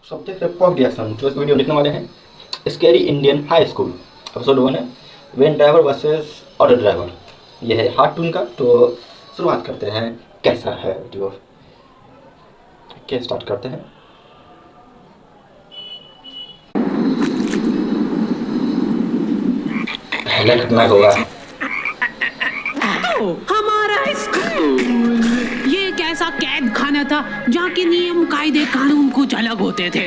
Subject है pock reaction. जो इस वीडियो लिखने वाले हैं scary Indian high school episode 1 है van driver versus auto driver. यह है हार्ट टून का। तो शुरुआत करते हैं। कैसा है वीडियो, क्या स्टार्ट करते हैं। पहले खतरनाक होगा। हमारा स्कूल ये एक ऐसा कैद खाना था जहाँ के नियम कायदे कानून कुछ अलग होते थे।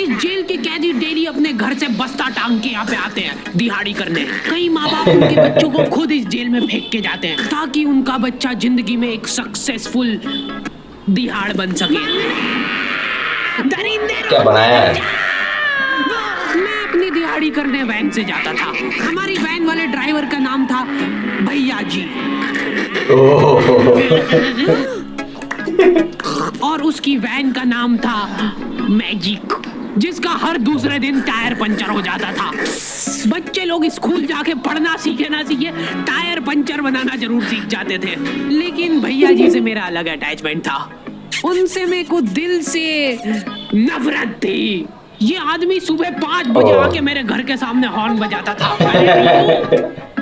इस जेल के कैदी डेली अपने घर से बस्ता टांग के यहाँ पे आते हैं दिहाड़ी करने। कई माँ बाप उनके बच्चों को खुद इस जेल में फेंक के जाते हैं ताकि उनका बच्चा जिंदगी में एक सक्सेसफुल दिहाड़ बन सके। दरिंदे क्या बनाया है? मैं अपनी दिहाड़ी करने वैन से जाता था। हमारी वैन वाले ड्राइवर का नाम था भैया जी और उसकी वैन का नाम था मैजिक, जिसका हर दूसरे दिन टायर पंचर हो जाता था। बच्चे लोग स्कूल जाके पढ़ना सीखे ना सीखे टायर पंचर बनाना जरूर सीख जाते थे। लेकिन भैया जी से मेरा अलग अटैचमेंट था। उनसे मेरे को दिल से नफरत थी। ये आदमी सुबह 5 बजे आके मेरे घर के सामने हॉर्न बजाता था।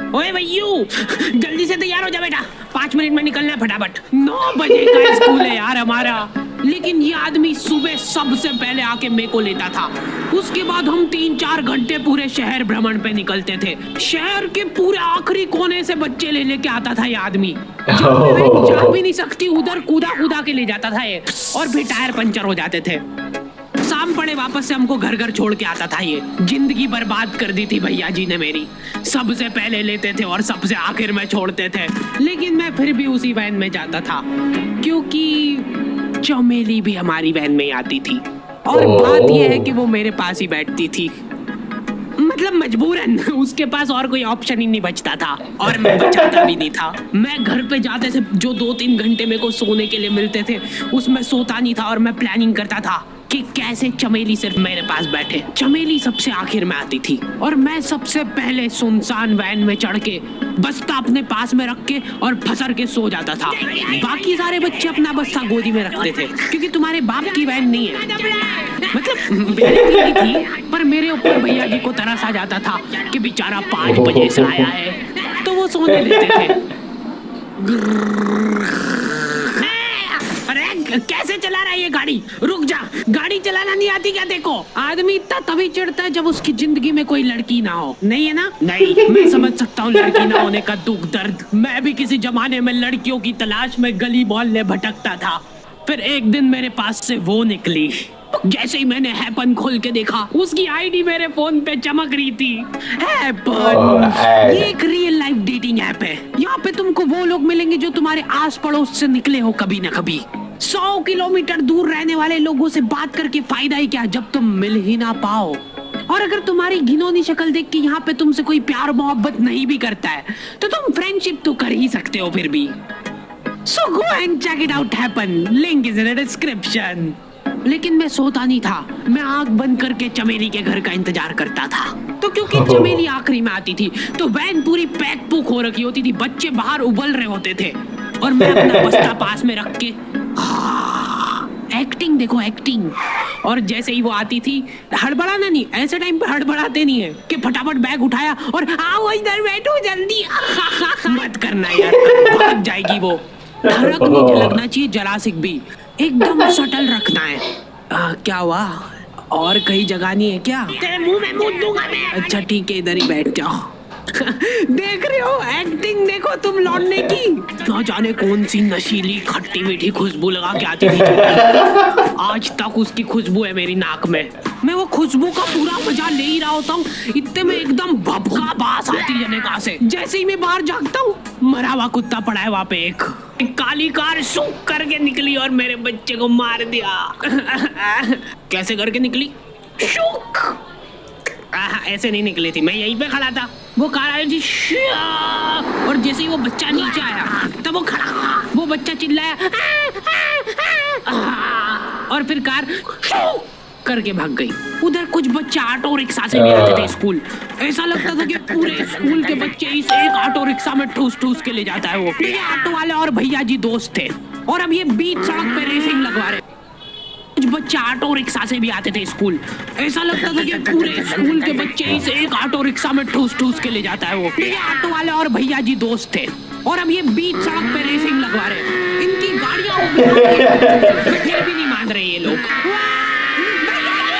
ओए भैयू जल्दी से तैयार हो जा बेटा, 5 मिनट में निकलना है फटाफट। 9 बजे का स्कूल है यार हमारा। लेकिन ये आदमी सुबह सबसे पहले आके मेरे को लेता था। उसके बाद हम 3-4 घंटे पूरे शहर भ्रमण पे निकलते थे। शहर के पूरे आखिरी कोने से बच्चे ले लेके आता था ये आदमी। जा भी नहीं सकती उधर कूदा कूदा के ले जाता था ये, और फिर टायर पंचर हो जाते थे। शाम पड़े वापस से हमको घर घर छोड़ के आता था ये। जिंदगी बर्बाद कर दी थी भैया जी ने मेरी। सबसे पहले लेते थे और सबसे आखिर में छोड़ते थे। लेकिन मैं फिर भी उसी वैन में जाता था क्योंकि चमेली भी हमारी वैन में आती थी। और बात यह है कि वो मेरे पास ही बैठती थी, मतलब मजबूरन। उसके पास और कोई ऑप्शन ही नहीं बचता था और मैं बचाता भी नहीं था। मैं घर पे जाते थे, जो 2-3 घंटे मेरे को सोने के लिए मिलते थे उसमें सोता नहीं था और मैं प्लानिंग करता था कि कैसे चमेली सिर्फ मेरे पास बैठे। चमेली सबसे आखिर में आती थी और मैं सबसे पहले सुनसान वैन में चढ़ के बस्ता अपने पास में रख के और फसर के सो जाता था। बाकी सारे बच्चे अपना बस्ता गोदी में रखते थे क्योंकि तुम्हारे बाप की वैन नहीं है, मतलब मेरे की नहीं थी। पर मेरे ऊपर भैया जी को तरस आ जाता था कि बेचारा 5 बजे से आया है, तो वो सोने देते थे। कैसे चला रहा है ये गाड़ी? रुक जा, गाड़ी चलाना नहीं आती क्या? देखो आदमी इतना तभी चिढ़ता है जब उसकी जिंदगी में कोई लड़की ना हो। नहीं है ना? नहीं, मैं समझ सकता हूँ लड़की ना होने का दुख दर्द। मैं भी किसी जमाने में लड़कियों की तलाश में गली मोहल्ले भटकता था। फिर एक दिन मेरे पास से वो निकली। जैसे ही मैंने हैपन खोल के देखा उसकी आईडी मेरे फोन पे चमक रही थी। हैपन ये एक रियल लाइफ डेटिंग ऐप है। यहाँ पे तुमको वो लोग मिलेंगे जो तुम्हारे आस पड़ोस से निकले हो कभी न कभी। 100 किलोमीटर दूर रहने वाले लोगों से बात करके फायदा ही क्या जब तुम मिल ही ना पाओ। और अगर तुम्हारी घिनौनी शक्ल देख के यहाँ पे तुमसे कोई प्यार मोहब्बत नहीं भी करता है तो तुम फ्रेंडशिप तो कर ही सकते हो फिर भी। So go and check it out happen. Link is in the description. लेकिन मैं सोता नहीं था। मैं आंख बंद करके चमेली के घर का इंतजार करता था। तो क्योंकि चमेली आखिरी में आती थी तो वैन पूरी पैक पुक हो रखी होती थी। बच्चे बाहर उबल रहे होते थे और मैं अपना बस्ता पास में रख के एक्टिंग देखो एक्टिंग। और जैसे ही वो आती थी हड़बड़ाना नहीं, ऐसे टाइम पे हड़बड़ाते नहीं है कि फटाफट बैग उठाया और आओ इधर बैठो जल्दी। मत करना यार, भाग जाएगी वो। धड़क नहीं झलकना चाहिए जरा सी भी, एकदम सटल रखना है। क्या हुआ? और कहीं जगह नहीं है क्या? तेरे मुंह में मूत दूंगा मैं। अच्छा ठीक है, इधर ही बैठ जाओ। देख रहे हो एक्टिंग देखो तुम लौटने की। ना जाने कौन सी नशीली खट्टी मीठी खुशबू लगा के आती थी। आज तक उसकी खुशबू है मेरी नाक में। मैं वो खुशबू का पूरा मजा ले ही रहा होता हूँ, इतने में एकदम भभका बास आती है निकाह से। जैसे ही मैं बाहर झांकता हूँ मरा हुआ कुत्ता पड़ा है वहाँ पे। एक काली कार शुक करके निकली और मेरे बच्चे को मार दिया। कैसे करके निकली? शुक ऐसे नहीं निकली थी, मैं यहीं पे खड़ा था। वो कार आई थी और जैसे ही वो बच्चा नीचे आया तब वो खड़ा, वो बच्चा चिल्लाया और फिर कार करके भाग गई। उधर कुछ बच्चे ऑटो रिक्शा से भी आते थे स्कूल। ऐसा लगता था कि पूरे स्कूल के बच्चे इस एक ऑटो रिक्शा में ठूस ठूस के ले जाता है वो। ये ऑटो वाले और भैया जी दोस्त थे और अब ये बीच सड़क पे रेसिंग लगवा रहे। कुछ बच्चे ऑटो रिक्शा से भी आते थे स्कूल। ऐसा लगता था कि पूरे स्कूल के बच्चे इस एक ऑटो रिक्शा में ठूस ठूस के ले जाता है वो। ये ऑटो वाले और भैया जी दोस्त थे और अब ये बीच सड़क पे रेसिंग लगवा रहे हैं। इनकी गाड़ियां फिर भी नहीं मान रहे ये लोग।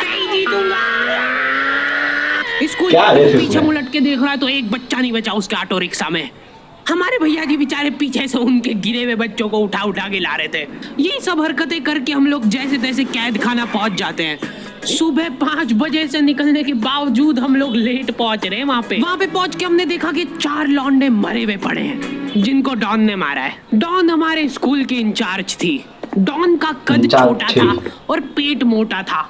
नहीं जीतूंगा। स्कूल पीछे मुलट के देख रहा है तो एक बच्चा नहीं बचा उसके ऑटो रिक्शा में। हमारे भैया जी बेचारे पीछे से उनके गिरे हुए बच्चों को उठा उठा के ला रहे थे। ये सब हरकतें करके हम लोग जैसे तैसे कैद खाना पहुंच जाते हैं। सुबह 5 बजे से निकलने के बावजूद हम लोग लेट पहुंच रहे हैं वहाँ पे पहुंच के हमने देखा कि 4 लौंडे मरे हुए पड़े हैं जिनको डॉन ने मारा है। डॉन हमारे स्कूल की इंचार्ज थी। डॉन का कद छोटा था और पेट मोटा था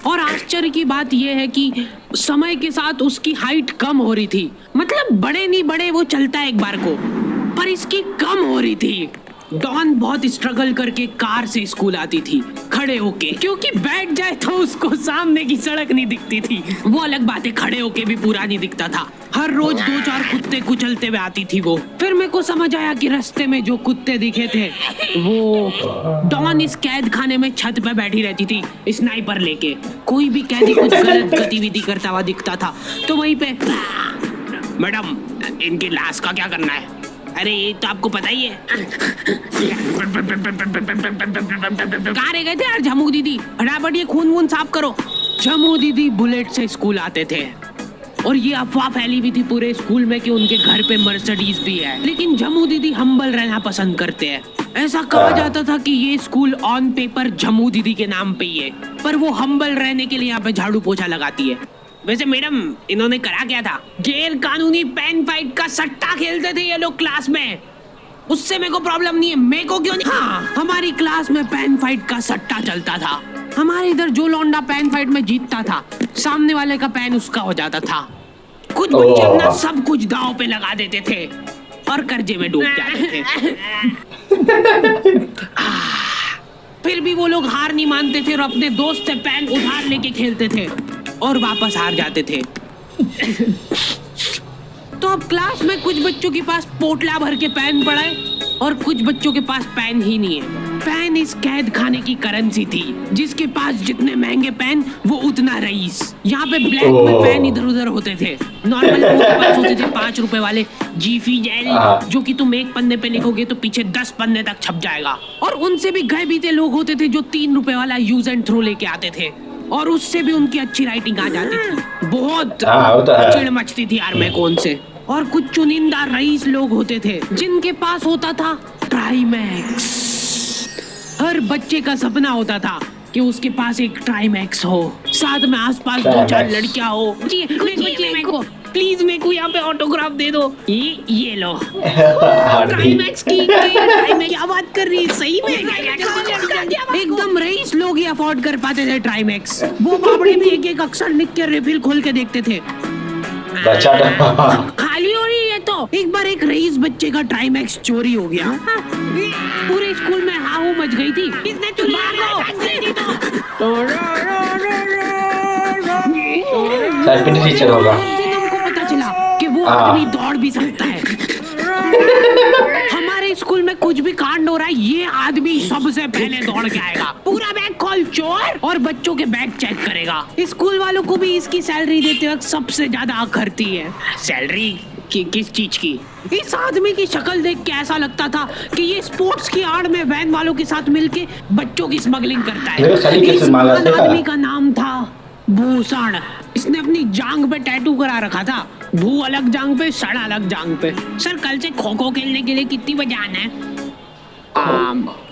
और आश्चर्य की बात यह है कि समय के साथ उसकी हाइट कम हो रही थी। मतलब बड़े नहीं बड़े वो चलता है एक बार को, पर इसकी कम हो रही थी। डॉन बहुत स्ट्रगल करके कार से स्कूल आती थी खड़े होके, क्योंकि बैठ जाए तो उसको सामने की सड़क नहीं दिखती थी। वो अलग बात है, खड़े होके भी पूरा नहीं दिखता था। हर रोज 2-4 कुत्ते कुचलते हुए आती थी वो। फिर मेरे को समझ आया कि रास्ते में जो कुत्ते दिखे थे वो डॉन इस कैद खाने में छत पे बैठी रहती थी स्नाइपर लेके। कोई भी कैदी कुछ गलत गतिविधि करता हुआ दिखता था तो वहीं पे, मैडम इनकी लाश का क्या करना है? अरे ये तो आपको पता ही है। कहाँ रह गए थे यार झमू दीदी? फटाफट ये खून वून साफ करो। झमू दीदी बुलेट से स्कूल आते थे और ये अफवाह फैली हुई थी पूरे स्कूल में कि उनके घर पे मर्सिडीज भी है। लेकिन झमू दीदी हम्बल रहना पसंद करते हैं। ऐसा कहा जाता था कि ये स्कूल ऑन पेपर झमू दीदी के नाम पे ही है, पर वो हम्बल रहने के लिए यहाँ पे झाड़ू पोछा लगाती है। वैसे मैडम इन्होंने करा क्या था? गैर कानूनी पेन फाइट का सट्टा खेलते थे ये लोग क्लास में। उससे मेरे को प्रॉब्लम नहीं है, मेरे को क्यों नहीं? हाँ, हमारी क्लास में पेन फाइट का सट्टा चलता था। हमारे इधर जो लौंडा पेन फाइट में जीतता था सामने वाले का पेन उसका हो जाता था। कुछ बच्चे अपना सब कुछ दांव पे लगा देते थे और कर्जे में डूब जाते थे। फिर भी वो लोग हार नहीं मानते थे और अपने दोस्त से पेन उधार लेके खेलते थे और वापस हार जाते थे। तो अब क्लास में कुछ बच्चों के पास पोटला भर के पेन पड़ा है और कुछ बच्चों के पास पेन ही नहीं है। पेन इस कैद खाने की करेंसी थी। जिसके पास जितने महंगे पेन वो उतना रईस। यहाँ पे ब्लैक में पेन इधर उधर होते थे। नॉर्मल के पास होते थे 5 रुपए वाले जीफी जेल, जो कि तुम 1 पन्ने पे लिखोगे तो पीछे 10 पन्ने तक छप जाएगा। और उनसे भी गए बीते लोग होते थे जो 3 रुपए वाला यूज एंड थ्रो लेके आते थे और उससे भी उनकी अच्छी राइटिंग आ जाती थी। बहुत चिड़ मचती थी यार मैं कौन से। और कुछ चुनिंदा रईस लोग होते थे जिनके पास होता था ट्राईमैक्स। हर बच्चे का सपना होता था कि उसके पास एक ट्राईमैक्स हो, साथ में आसपास 2-4 लड़कियां हो। प्लीज मेरे को यहाँ पे ऑटोग्राफ दे दो। ये लो ट्राईमैक्स की। क्या बात कर रही है? सही में एकदम रईस लोग ही अफोर्ड कर पाते थे ट्राईमैक्स। वो बाबड़े भी एक अक्षर लिख के रिफिल खोल के देखते थे। खाली हो रही है तो एक बार एक रईस बच्चे का ट्राईमैक्स चोरी हो गया। पूरे स्कूल में हाहू मच गई थी। किसने चुरा टीचर होगा। हमको पता चला कि वो आदमी दौड़ भी सकता है। हमारे स्कूल में कुछ भी कांड हो रहा है ये आदमी सबसे पहले दौड़ के आएगा। पूरा बैग खोल चोर, और बच्चों के बैग चेक करेगा। स्कूल वालों को भी इसकी सैलरी देते वक्त सबसे ज्यादा आखरती है। सैलरी किस चीज की? इस आदमी की शक्ल देख के ऐसा लगता था कि ये स्पोर्ट्स की आड़ में वैन वालों के साथ मिलके बच्चों की स्मगलिंग करता है। इस आदमी का नाम था भूषण। इसने अपनी जांग पे टैटू करा रखा था। भू अलग जांग पे, सड़ अलग जांग पे। सर कल से खो खो खेलने के लिए कितनी बजे आना है?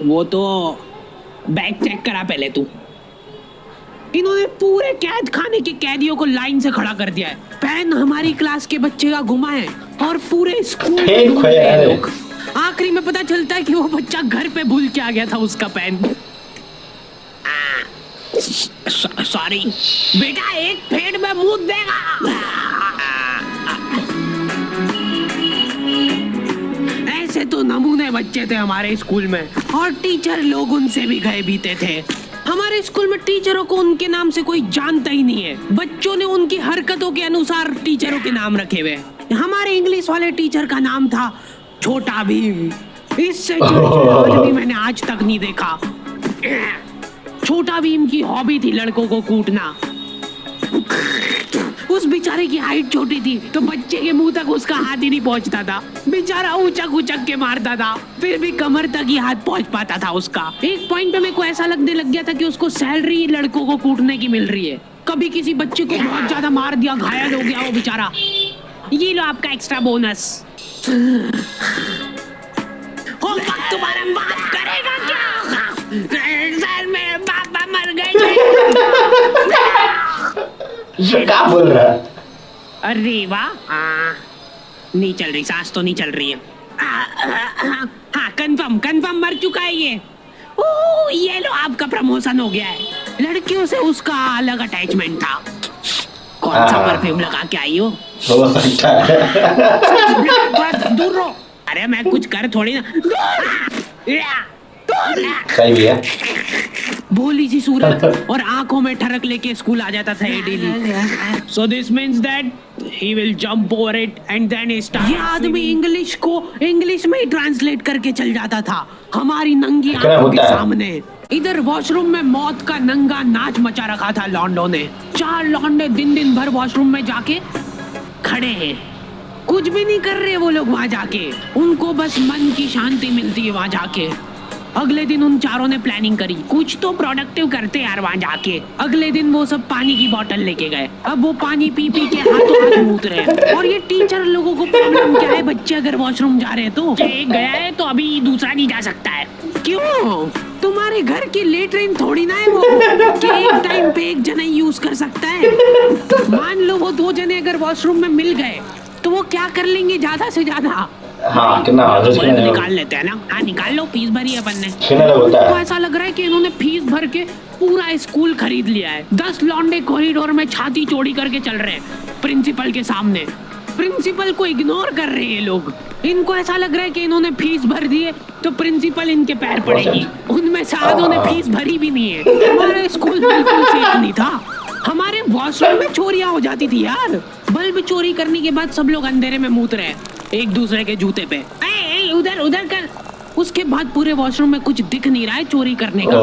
वो तो बैग चेक करा पहले तू। इन्होंने पूरे कैद खाने के कैदियों को लाइन से खड़ा कर दिया है। पेन हमारी क्लास के बच्चे का गुमा है और पूरे स्कूल में लोग। आखिरी में पता चलता है कि वो बच्चा घर पे भूल के आ गया था उसका पेन। सॉरी बेटा, एक फेड में मुंह देगा। ऐसे तो नमूने बच्चे थे हमारे स्कूल में और टीचर लोग उनसे भी गए बीते थे। हमारे स्कूल में टीचरों को उनके नाम से कोई जानता ही नहीं है। बच्चों ने उनकी हरकतों के अनुसार टीचरों के नाम रखे हुए। हमारे इंग्लिश वाले टीचर का नाम था छोटा भीम। इससे चिड़चिड़ा आदमी मैंने आज तक नहीं देखा। छोटा भीम की हॉबी थी लड़कों को कूटना। उस बेचारे की हाइट छोटी थी तो बच्चे के मुंह तक उसका हाथ ही नहीं पहुंचता था। बेचारा ऊंचक ऊंचक के मारता था, फिर भी कमर तक ही हाथ पहुंच पाता था उसका। एक पॉइंट पे मेरे को ऐसा लगने लग गया था कि उसको सैलरी लड़कों को कूटने की मिल रही है। कभी किसी बच्चे को बहुत ज्यादा मार दिया, घायल हो गया वो बेचारा, ये लो आपका एक्स्ट्रा बोनस। होमवर्क तुम्हारा बाप करेगा क्या? सर मेरे पापा मर गए। क्या बोल रहा है? अरे वाह, नहीं चल रही, सांस तो नहीं चल रही है। हाँ कंफर्म मर चुका है ये। ओह ये लो आपका प्रमोशन हो गया है। लड़कियों से उसका अलग अटैचमेंट था। कौन सा परफ्यूम लगा के आई हो? हो सकता है। दूर रहो। अरे मैं कुछ कर थोड़ी ना। सही भी है। भोली सी सूरत और आंखों में ठरक लेके स्कूल आ जाता था ये daily. So this means that he will jump over it and then start. ये आदमी इंग्लिश को इंग्लिश में ही ट्रांसलेट करके चल जाता था हमारी नंगी आंखों के सामने। इधर वॉशरूम में मौत का नंगा नाच मचा रखा था लॉन्डो ने। 4 लॉन्डे दिन भर वॉशरूम में जाके खड़े हैं, कुछ भी नहीं कर रहे वो लोग वहां जाके। उनको बस मन की शांति मिलती है वहां जाके। अगले दिन उन चारों ने प्लानिंग करी, कुछ तो प्रोडक्टिव करते यार वहां जाके। अगले दिन वो सब पानी की बोतल लेके गए। अब वो पानी पी के हाथों हाथ मूत रहे हैं। और ये टीचर लोगों को प्रॉब्लम क्या है, बच्चे अगर वॉशरूम जा रहे हैं तो एक गया है तो अभी दूसरा नहीं जा सकता है। क्यों? तुम्हारे घर की लेटरिन थोड़ी ना है वो कि एक टाइम पे एक जना यूज कर सकता है। मान लो वो 2 जने अगर वॉशरूम में मिल गए तो वो क्या कर लेंगे ज्यादा से ज्यादा? हाँ कितना निकाल लेते हैं ना। हाँ निकाल लो, फीस भरी है अपन ने। तो ऐसा लग रहा है कि इन्होंने फीस भर के पूरा स्कूल खरीद लिया है। 10 लौंडे कॉरिडोर में छाती चौड़ी करके चल रहे हैं प्रिंसिपल के सामने। प्रिंसिपल को इग्नोर कर रहे हैं ये लोग। इनको ऐसा लग रहा है कि इन्होंने फीस भर दी है तो प्रिंसिपल इनके पैर पड़ेगी। उनमें से आधों ने फीस भरी भी नहीं है। हमारा स्कूल बिल्कुल सेफ नहीं था। हमारे वॉशरूम में चोरियां हो जाती थी यार। बल्ब चोरी करने के बाद सब लोग अंधेरे में मूत रहे एक दूसरे के जूते पे। ए, उधर कर। उसके बाद पूरे वॉशरूम में कुछ दिख नहीं रहा है चोरी करने का।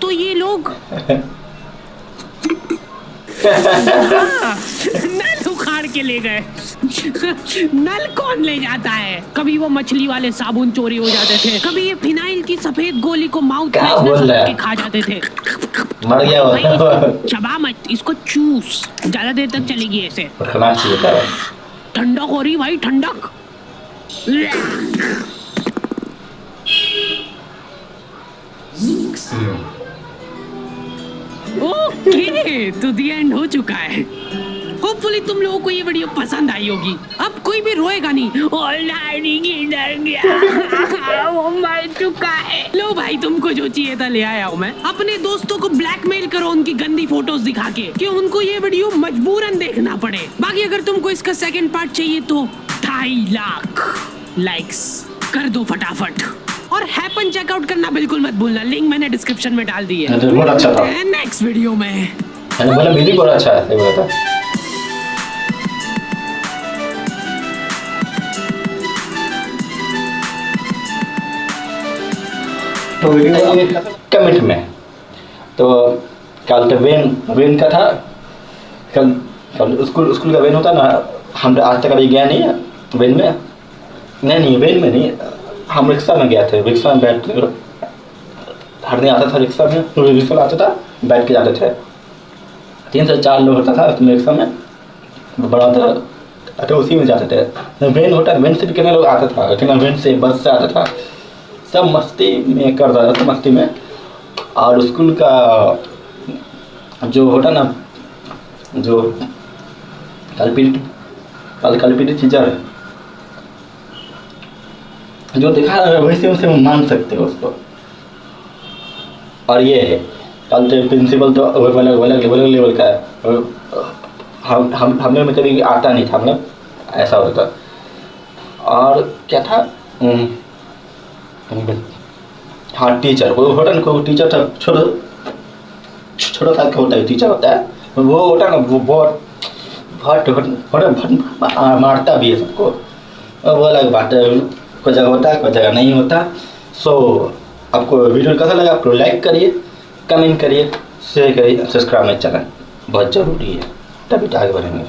तो ये लोग नल उखाड़ के ले गए। नल कौन ले जाता है? कभी वो मछली वाले साबुन चोरी हो जाते थे, कभी ये फिनाइल की सफेद गोली को माउथ में खा जाते थे। मर गया वो। चबा मत, इसको चूस, ज्यादा देर तक चलेगी ऐसे। ठंडक हो रही भाई, ठंडक। ओके, तो दी एंड हो चुका है। होपफुली तुम लोगों को ये वीडियो पसंद आई होगी। अब कोई भी रोएगा नहीं। डर गया, वो मर चुका है। लो भाई, तुमको जो चाहिए था ले आया हूँ मैं। अपने दोस्तों को ब्लैकमेल करो उनकी गंदी फोटोज दिखा के कि उनको ये वीडियो मजबूरन देखना पड़े। बाकी अगर तुमको इसका सेकंड पार्ट चाहिए तो 2.5 लाख लाइक्स कर दो फटाफट। और हैपन चेकआउट करना बिल्कुल मत भूलना, लिंक मैंने डिस्क्रिप्शन में डाल दी है। बहुत अच्छा था। नेक्स्ट वीडियो में मैंने बोला म्यूजिक बहुत अच्छा है, सही बोला था। तो वीडियो कमेंट में तो कल तो वेन का था। कल स्कूल का वेन होता ना, हम आज तक अभी गया नहीं है वेन में। नहीं वेन में नहीं, हम रिक्शा में गया थे। रिक्शा में बैठ हर दिन आता था, रिक्शा आता था, बैठ के जाते थे। 3 से 4 लोग होता था उसमें, रिक्शा में बड़ा था तो उसी में जाते थे। वेन होता, वेन से भी कितने लोग आता था, लेकिन वेन से बस से आता था। सब मस्ती में कर रहा था, मस्ती में। और स्कूल का जो होता ना, जो कल्पिट टीचर जो दिखा रहा है वैसे उसे मान सकते हो उसको। और ये कल तो प्रिंसिपल तो अलग लेवल का है। हम लोग में कभी आता नहीं था, मतलब ऐसा होता। और क्या था, हाँ टीचर, वो होता ना, कोई टीचर था छोटा सा होता है, टीचर होता है वो होता ना, वो बहुत मारता भी है सबको। वो अलग बात है, कोई जगह होता है कोई जगह नहीं होता। सो आपको वीडियो कैसा लगा, आपको लाइक करिए, कमेंट करिए, शेयर करिए, सब्सक्राइब मेरे चैनल बहुत ज़रूरी है, तभी तो आगे बढ़ेंगे।